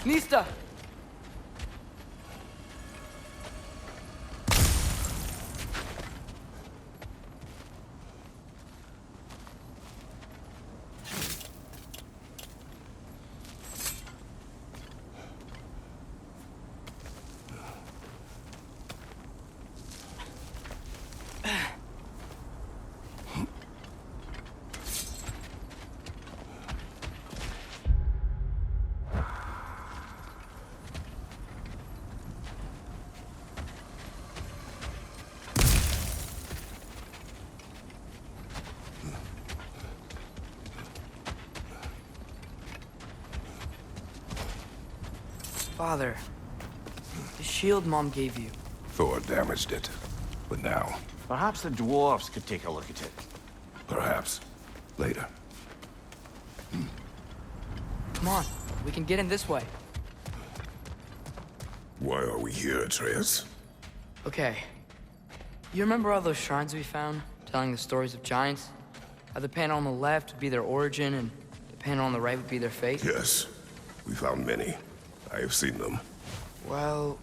Nista! Father, the shield Mom gave you. Thor damaged it. But now, Perhaps the dwarves could take a look at it. perhaps, later. Come on, we can get in this way. Why are we here, Atreus? Okay. You remember all those shrines we found, telling the stories of giants? How the panel on the left would be their origin, and the panel on the right would be their fate? Yes, we found many. I have seen them. Well,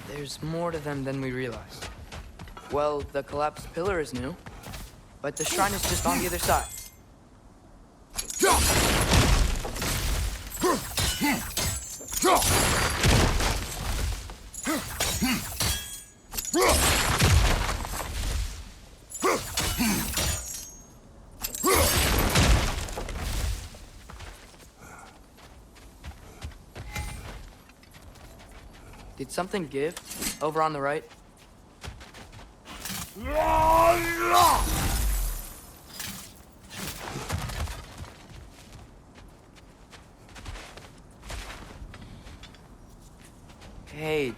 there's more to them than we realize. Well, the collapsed pillar is new, but the shrine is just on the other side. Did something give over on the right? Hey,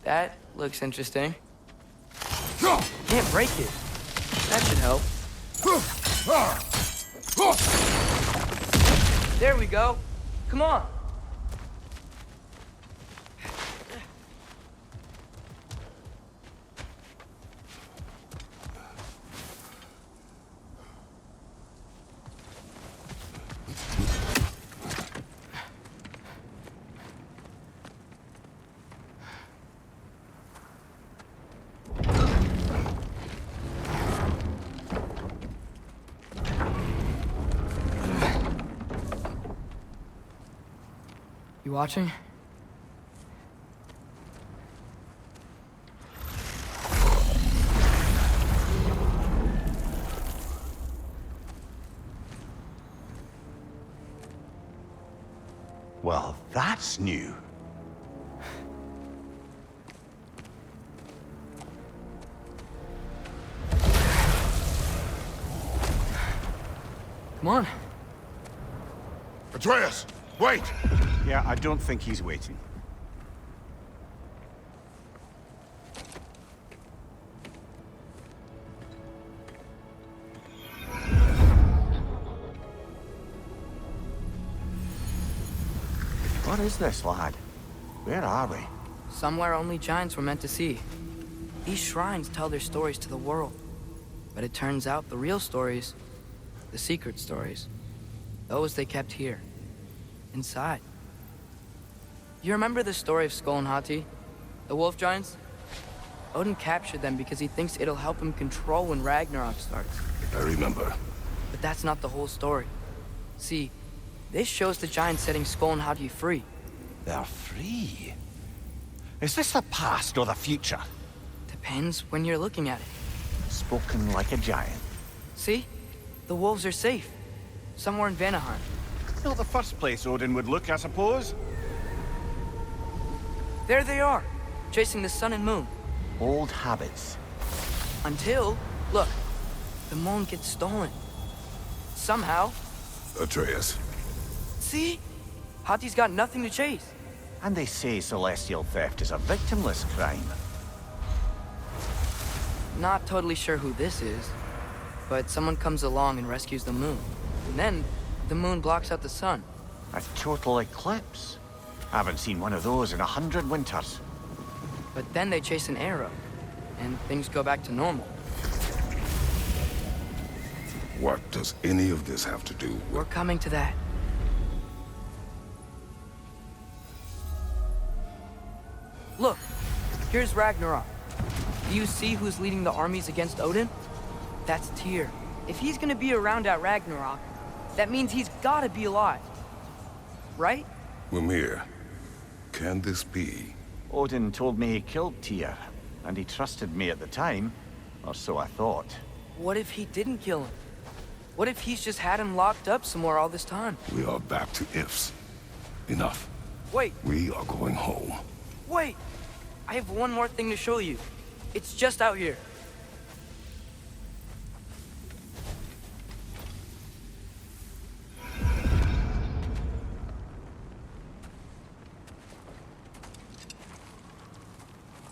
that looks interesting. Can't break it. That should help. There we go. Come on. You watching? Well, that's new. Come on. Atreus, wait! Yeah, I don't think he's waiting. What is this, lad? Where are we? Somewhere only giants were meant to see. These shrines tell their stories to the world. But it turns out the real stories, the secret stories, those they kept here, inside. You remember the story of Skull and Hati? The wolf giants? Odin captured them because he thinks it'll help him control when Ragnarok starts. I remember. But that's not the whole story. See, this shows the giants setting Skull and Hati free. They're free. Is this the past or the future? Depends when you're looking at it. Spoken like a giant. See? The wolves are safe. Somewhere in Vanaheim. Not the first place Odin would look, I suppose. There they are, chasing the sun and moon. Old habits. Until, look, the moon gets stolen. Somehow. Atreus. See? Hati's got nothing to chase. And they say celestial theft is a victimless crime. Not totally sure who this is, but someone comes along and rescues the moon. And then, the moon blocks out the sun. A total eclipse. Haven't seen one of those in 100 winters. But then they chase an arrow, and things go back to normal. What does any of this have to do with... We're coming to that. Here's Ragnarok. Do you see who's leading the armies against Odin? That's Tyr. If he's gonna be around at Ragnarok, that means he's gotta be alive. Right? Mimir, can this be? Odin told me he killed Tyr, and he trusted me at the time, or so I thought. What if he didn't kill him? What if he's just had him locked up somewhere all this time? We are back to ifs. Enough. Wait, We are going home. wait! I have one more thing to show you. It's just out here.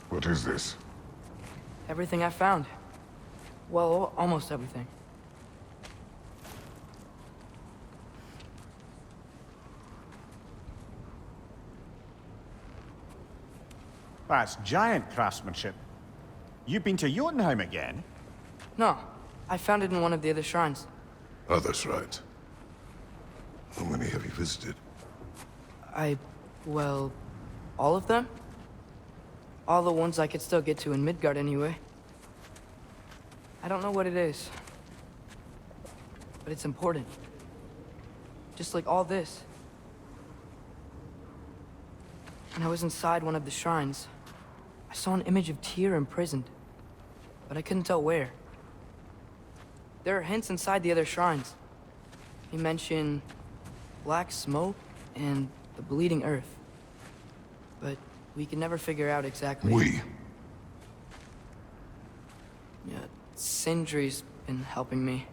What is this? Everything I found. Well, almost everything. That's giant craftsmanship. You've been to Jotunheim again? No, I found it in one of the other shrines. Others, right? How many have you visited? Well, all of them? All the ones I could still get to in Midgard anyway. I don't know what it is. But it's important. Just like all this. When I was inside one of the shrines, I saw an image of Tyr imprisoned. But I couldn't tell where. There are hints inside the other shrines. He mentioned black smoke and the bleeding earth. But we can never figure out exactly. Yeah, Sindri's been helping me.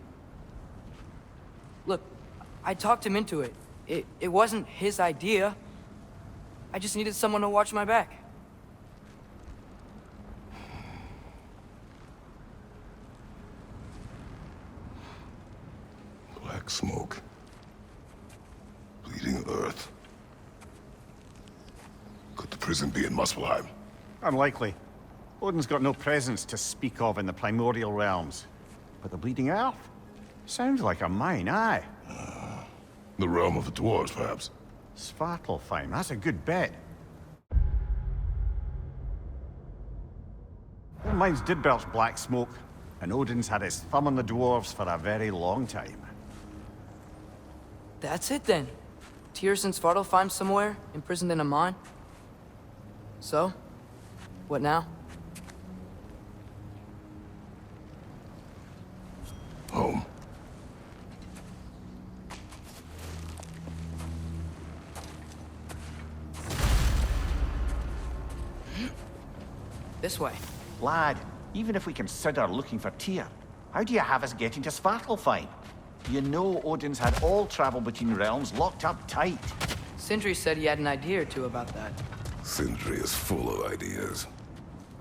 Look, I talked him into it. It wasn't his idea. I just needed someone to watch my back. Black smoke. Bleeding earth. Could the prison be in Muspelheim? Unlikely. Odin's got no presence to speak of in the primordial realms. But the Bleeding Earth? Sounds like a mine, aye. The realm of the dwarves, perhaps? Svartalfheim, that's a good bet. Well, mines did belch black smoke, and Odin's had his thumb on the dwarves for a very long time. That's it then. Tyr's in Svartalfheim somewhere, imprisoned in a mine. So, what now? Home. This way. Lad, even if we consider looking for Tyr, how do you have us getting to Svartalfheim? You know Odin's had all travel between realms locked up tight. Sindri said he had an idea or two about that. Sindri is full of ideas.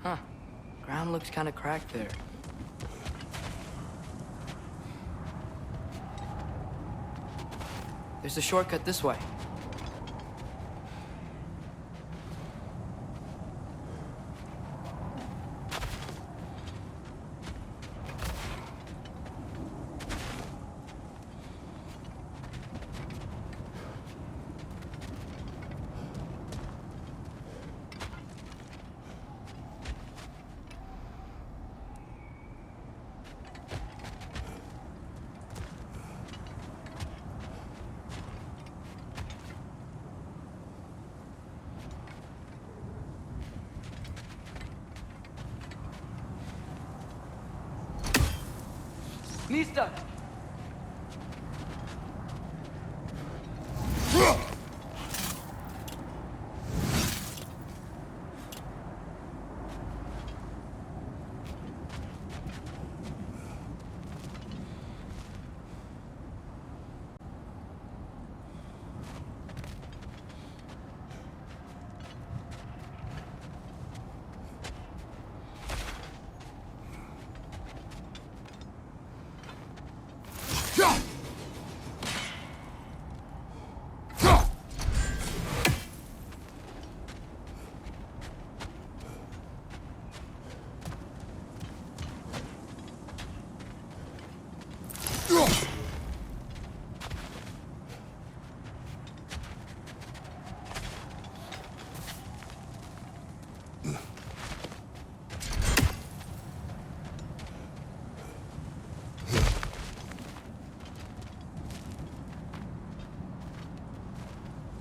Huh. Ground looks kind of cracked there. There's a shortcut this way. Mista!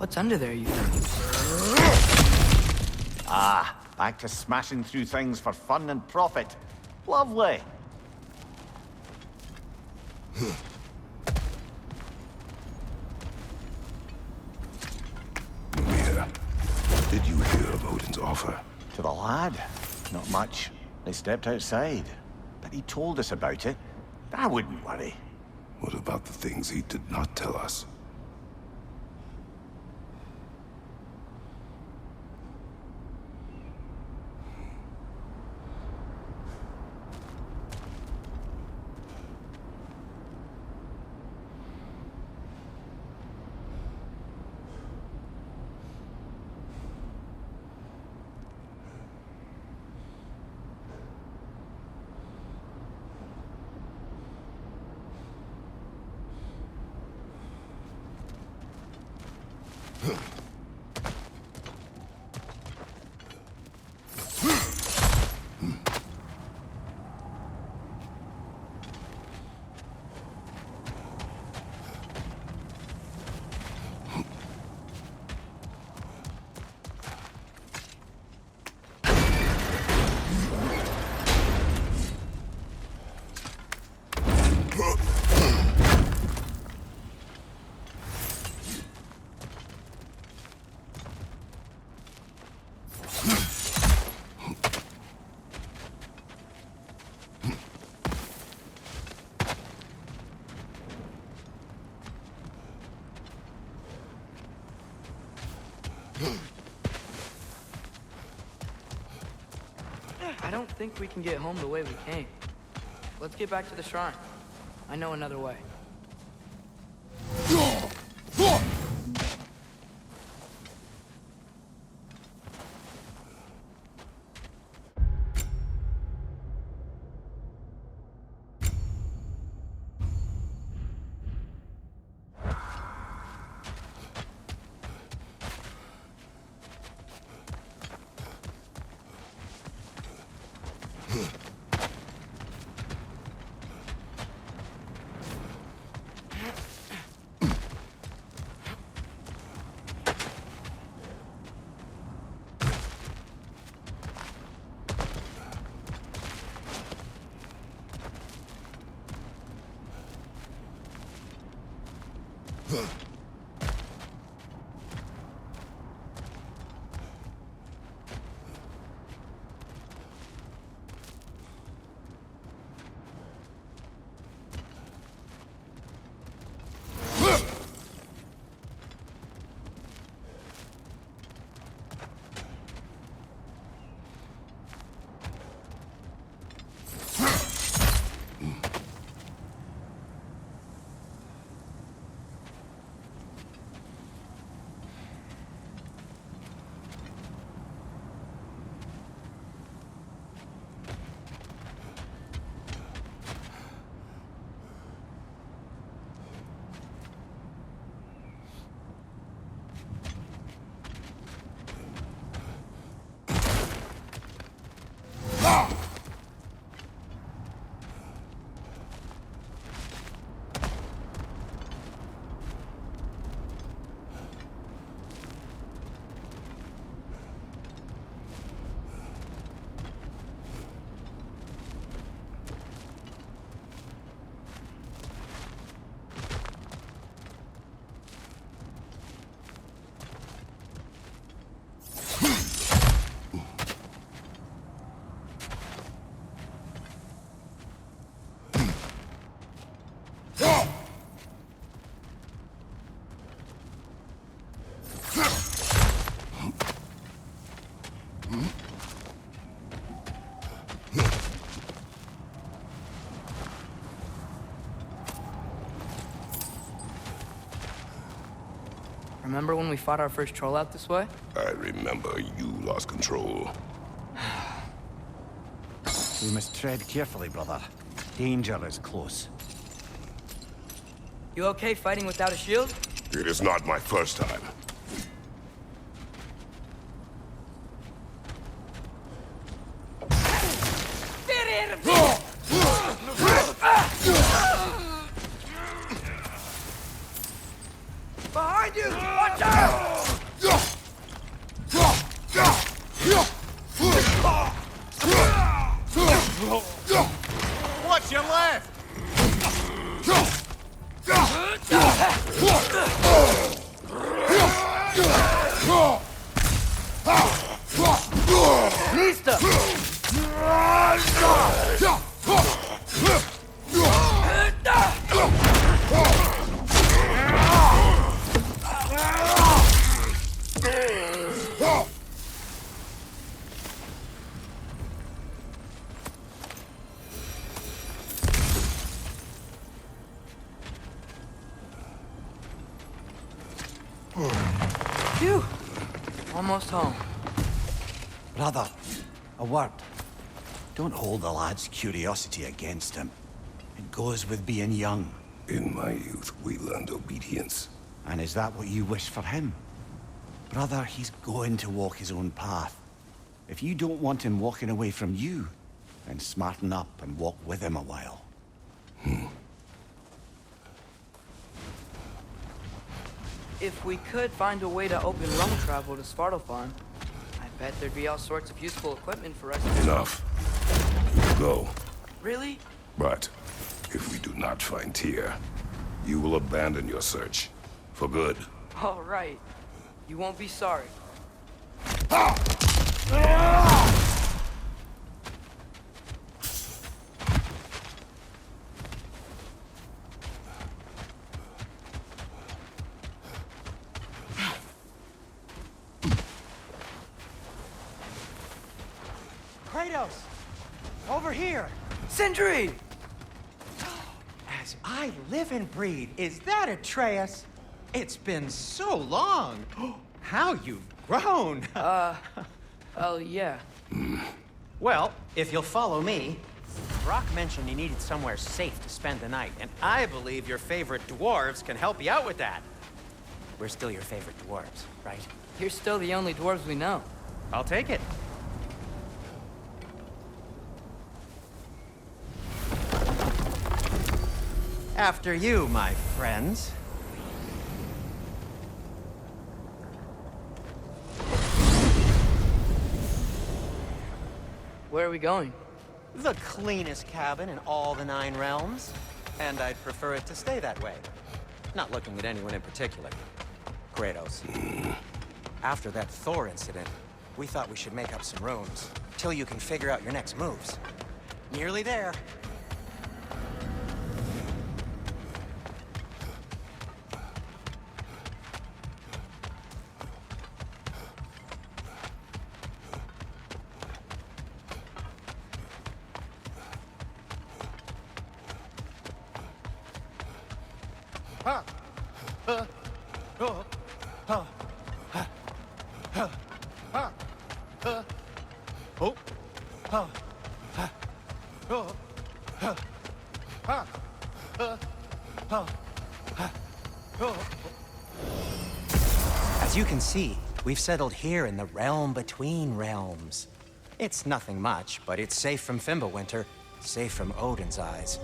What's under there, you think? Ah, back to smashing through things for fun and profit. Lovely. Mimir, did you hear of Odin's offer? To the lad? Not much. They stepped outside. But he told us about it. I wouldn't worry. What about the things he did not tell us? I don't think we can get home the way we came. Let's get back to the shrine. I know another way. Remember when we fought our first troll out this way? I remember you lost control. We must tread carefully, brother. Danger is close. You okay fighting without a shield? It is not my first time. Behind you! Watch out! Watch your left! Lista! Phew! Almost home. Brother, a word. Don't hold the lad's curiosity against him. It goes with being young. In my youth, we learned obedience. And is that what you wish for him? Brother, he's going to walk his own path. If you don't want him walking away from you, then smarten up and walk with him a while. If we could find a way to open realm travel to Svartalfheim, I bet there'd be all sorts of useful equipment for us to... Enough. You go. Really? But if we do not find Tyr, you will abandon your search. For good. All right. You won't be sorry. Kratos! Over here! Sindri! As I live and breathe, is that Atreus? It's been so long! How you've grown! Oh, yeah. Well, if you'll follow me, Brock mentioned he needed somewhere safe to spend the night, and I believe your favorite dwarves can help you out with that. We're still your favorite dwarves, right? You're still the only dwarves we know. I'll take it. After you, my friends. Where are we going? The cleanest cabin in all the 9 realms. And I'd prefer it to stay that way. Not looking at anyone in particular. Kratos. After that Thor incident, we thought we should make up some rooms. Till you can figure out your next moves. Nearly there. As you can see, we've settled here in the realm between realms. It's nothing much, but it's safe from Fimbulwinter, safe from Odin's eyes.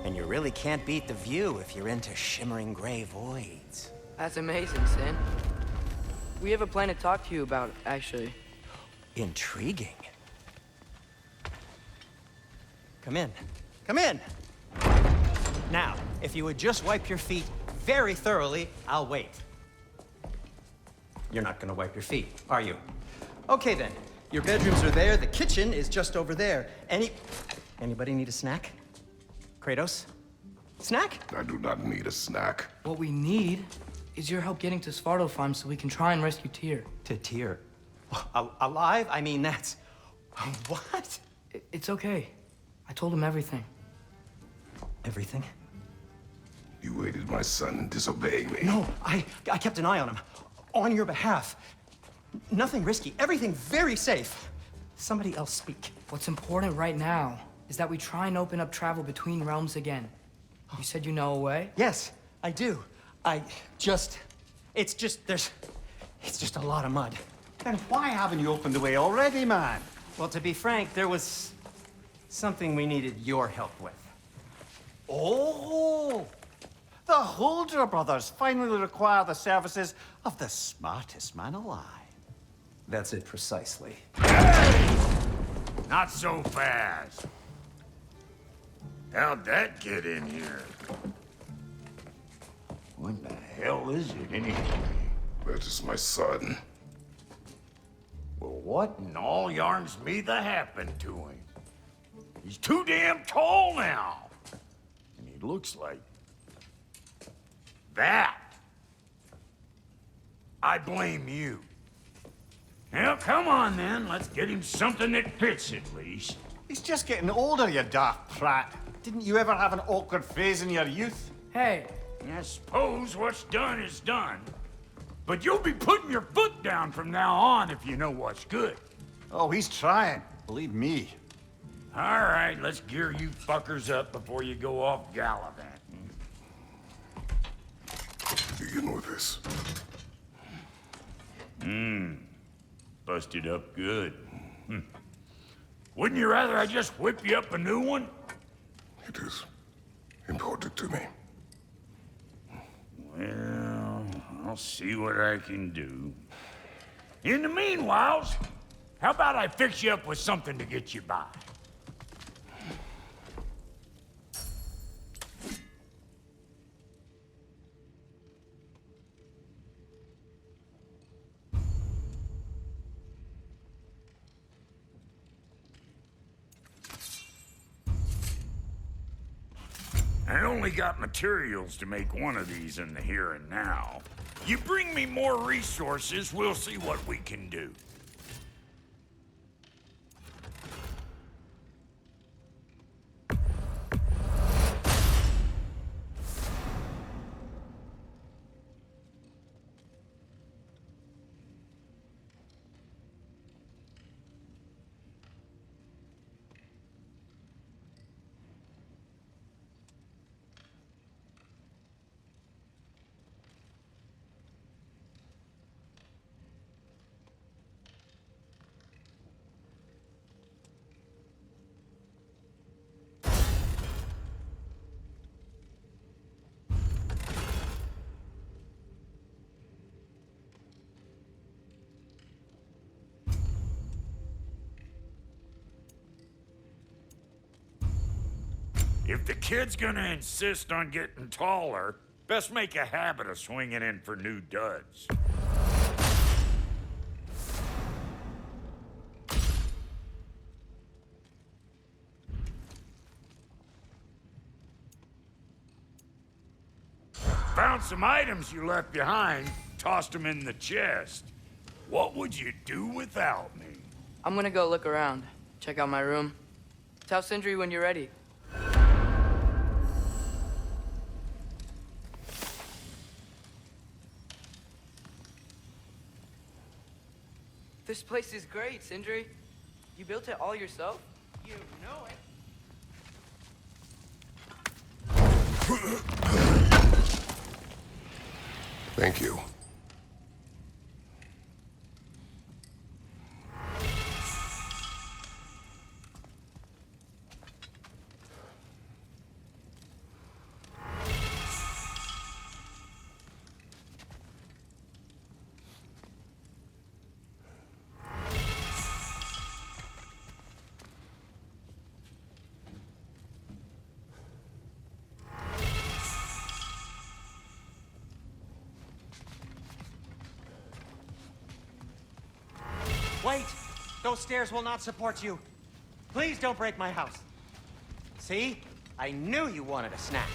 And you really can't beat the view if you're into shimmering gray voids. That's amazing, Sin. We have a plan to talk to you about, actually. Intriguing. Come in. Come in! Now, if you would just wipe your feet very thoroughly, I'll wait. You're not gonna wipe your feet, are you? Okay then. Your bedrooms are there, the kitchen is just over there. Anybody need a snack? Kratos? Snack? I do not need a snack. What we need is your help getting to Svartalfheim so we can try and rescue Tyr. To Tyr. Alive? I mean, that's... What? It's okay. I told him everything. Everything? You aided my son in disobeying me. No, I kept an eye on him. On your behalf. Nothing risky. Everything very safe. Somebody else speak. What's important right now is that we try and open up travel between realms again. You said you know a way? Yes, I do. It's just a lot of mud. Then why haven't you opened the way already, man? Well, to be frank, there was something we needed your help with. Oh! The Holder brothers finally require the services of the smartest man alive. That's it precisely. Not so fast. How'd that get in here? What the hell is it anyway? That is my son. Well, what in all yarns me that happened to him? He's too damn tall now. And he looks like... that. I blame you. Well, come on then. Let's get him something that fits at least. He's just getting older, you daft prat. Didn't you ever have an awkward phase in your youth? Hey, I suppose what's done is done. But you'll be putting your foot down from now on if you know what's good. Oh, he's trying. Believe me. All right, let's gear you fuckers up before you go off gallivanting. Begin with this. Busted up good. Wouldn't you rather I just whip you up a new one? It is important to me. Well, I'll see what I can do. In the meanwhile, how about I fix you up with something to get you by? I only got materials to make one of these in the here and now. You bring me more resources, we'll see what we can do. If the kid's gonna insist on getting taller, best make a habit of swinging in for new duds. Found some items you left behind, tossed them in the chest. What would you do without me? I'm gonna go look around. Check out my room. Tell Sindri when you're ready. This place is great, Sindri. You built it all yourself? You know it. Thank you. Wait! Those stairs will not support you. Please don't break my house. See? I knew you wanted a snack.